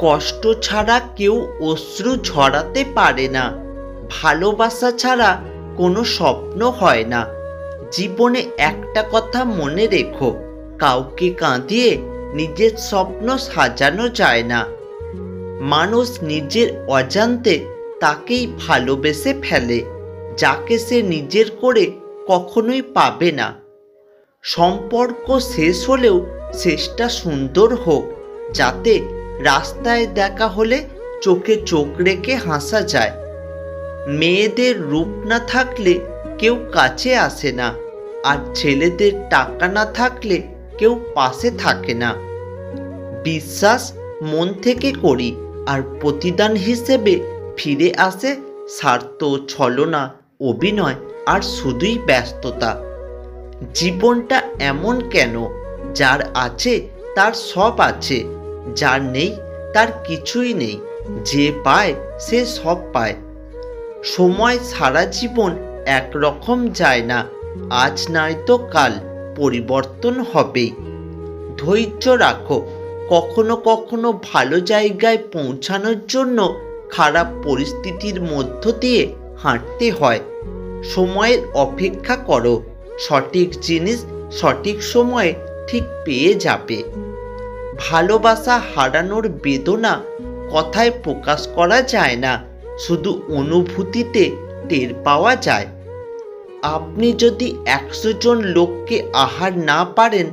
কষ্ট ছাড়া কেউ অশ্রু ঝরাতে পারে না। ভালোবাসা ছাড়া কোনো স্বপ্ন হয় না। জীবনে একটা কথা মনে রেখো, কাউকে কাঁদিয়ে নিজের স্বপ্ন সাজানো যায় না। মানুষ নিজের অজান্তে তাকেই ভালোবেসে ফেলে, যাকে সে নিজের করে কখনোই পাবে না। সম্পর্ক শেষ হলেও শেষটা সুন্দর হোক, যাতে রাস্তায় দেখা হলে চোখে চোখ রেখে হাসা যায়। মেয়েদের রূপ না থাকলে কেউ কাছে আসে না, আর ছেলেদের টাকা না থাকলে কেউ পাশে থাকে না। বিশ্বাস মন থেকে করি, আর প্রতিদান হিসেবে ফিরে আসে স্বার্থ, ছলনা, অভিনয় আর শুধুই ব্যস্ততা। জীবনটা এমন কেন, যার আছে তার সব আছে, যার নেই তার কিছুই নেই, যে পায় সে সব পায়। সময় সারা জীবন একরকম যায় না, আজ নয়তো কাল পরিবর্তন হবেই। ধৈর্য রাখো, কখনো কখনো ভালো জায়গায় পৌঁছানোর জন্য খারাপ পরিস্থিতির মধ্য দিয়ে হাঁটতে হয়। সময়ের অপেক্ষা করো, সঠিক জিনিস সঠিক সময়ে ঠিক পেয়ে যাবে। ভালোবাসা হারানোর বেদনা কথায় প্রকাশ করা যায় না, শুধু অনুভূতিতে টের পাওয়া যায়। আপনি যদি 100 জন লোককে আহার না পারেন,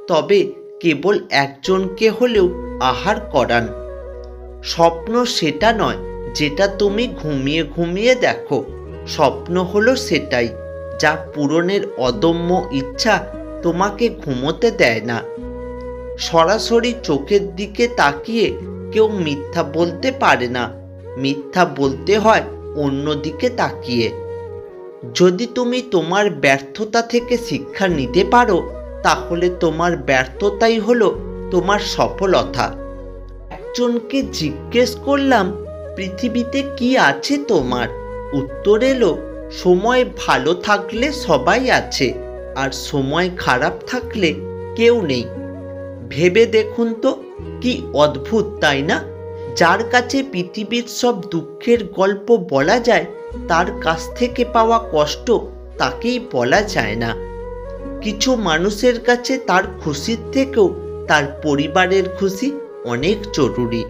তবে কেবল একজনকে হলেও আহার করান। স্বপ্ন সেটা নয় যেটা তুমি ঘুমিয়ে ঘুমিয়ে দেখো, স্বপ্ন হলো সেটাই যা পূরণের অদম্য ইচ্ছা তোমাকে ঘুমোতে দেয় না। সরাসরি চোখের দিকে তাকিয়ে কেউ মিথ্যা বলতে পারে না, মিথ্যা বলতে হয় অন্যদিকে তাকিয়ে। যদি তুমি তোমার ব্যর্থতা থেকে শিক্ষা নিতে পারো, তাহলে তোমার ব্যর্থতাই হলো তোমার সফলতা। একজনকে জিজ্ঞেস করলাম, পৃথিবীতে কি আছে তোমার? উত্তর এলো, সময় ভালো থাকলে সবাই আছে, আর সময় খারাপ থাকলে কেউ নেই। ভেবে দেখুন তো, কি অদ্ভুত তাই না? যার কাছে পৃথিবীর সব দুঃখের গল্প বলা যায়, তার কাছ থেকে পাওয়া কষ্ট তাকেই বলা যায় না। কিছু মানুষের কাছে তার খুশির থেকেও তার পরিবারের খুশি অনেক জরুরি।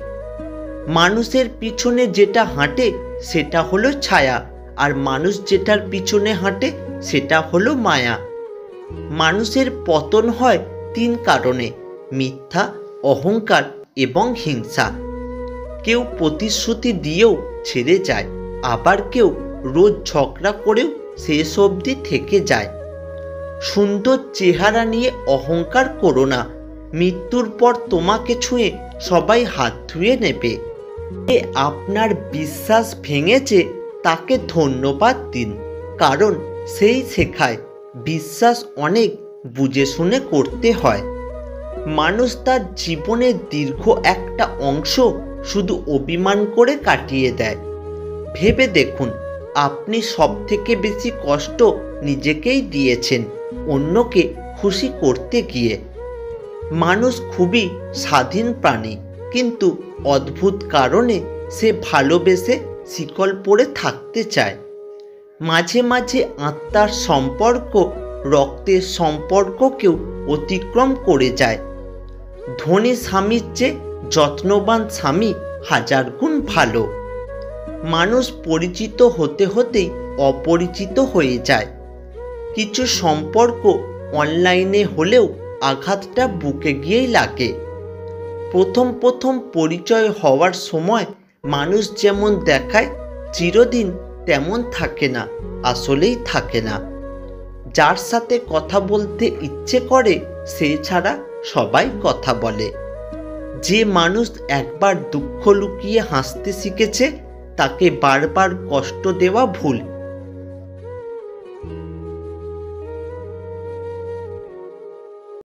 মানুষের পিছনে যেটা হাঁটে সেটা হলো ছায়া, আর মানুষ যেটার পিছনে হাঁটে সেটা হলো মায়া। মানুষের পতন হয় 3 কারণে: মিথ্যা, অহংকার এবং হিংসা। কেউ প্রতিশ্রুতি দিয়েও ছেড়ে যায়, আবার কেউ রোজ ঝগড়া করেও শেষ অবধি থেকে যায়। সুন্দর চেহারা নিয়ে অহংকার করো না, মৃত্যুর পর তোমাকে ছুঁয়ে সবাই হাত ধুয়ে নেবে। যে আপনার বিশ্বাস ভেঙেছে তাকে ধন্যবাদ দিন, কারণ সেই শেখায় বিশ্বাস অনেক বুঝে শুনে করতে হয়। মানুষ তার জীবনের দীর্ঘ একটা অংশ শুধু অভিমান করে কাটিয়ে দেয়। ভেবে দেখুন, আপনি সবথেকে বেশি কষ্ট নিজেকেই দিয়েছেন অন্যকে খুশি করতে গিয়ে। মানুষ খুবই স্বাধীন প্রাণী, কিন্তু অদ্ভুত কারণে সে ভালোবেসে শিকল পরে থাকতে চায়। মাঝে মাঝে আত্মার সম্পর্ক রক্তের সম্পর্ককেও অতিক্রম করে যায়। ধনী স্বামীর চেয়ে যত্নবান স্বামী 1000 গুণ ভালো। মানুষ পরিচিত হতে হতেই অপরিচিত হয়ে যায়। কিছু সম্পর্ক অনলাইনে হলেও আঘাতটা বুকে গিয়েই লাগে। প্রথম প্রথম পরিচয় হওয়ার সময় মানুষ যেমন দেখায় চিরদিন তেমন থাকে না, আসলেই থাকে না। যার সাথে কথা বলতে ইচ্ছে করে সে ছাড়া সবাই কথা বলে। যে মানুষ একবার দুঃখ লুকিয়ে হাসতে শিখেছে তাকে বারবার কষ্ট দেওয়া ভুল।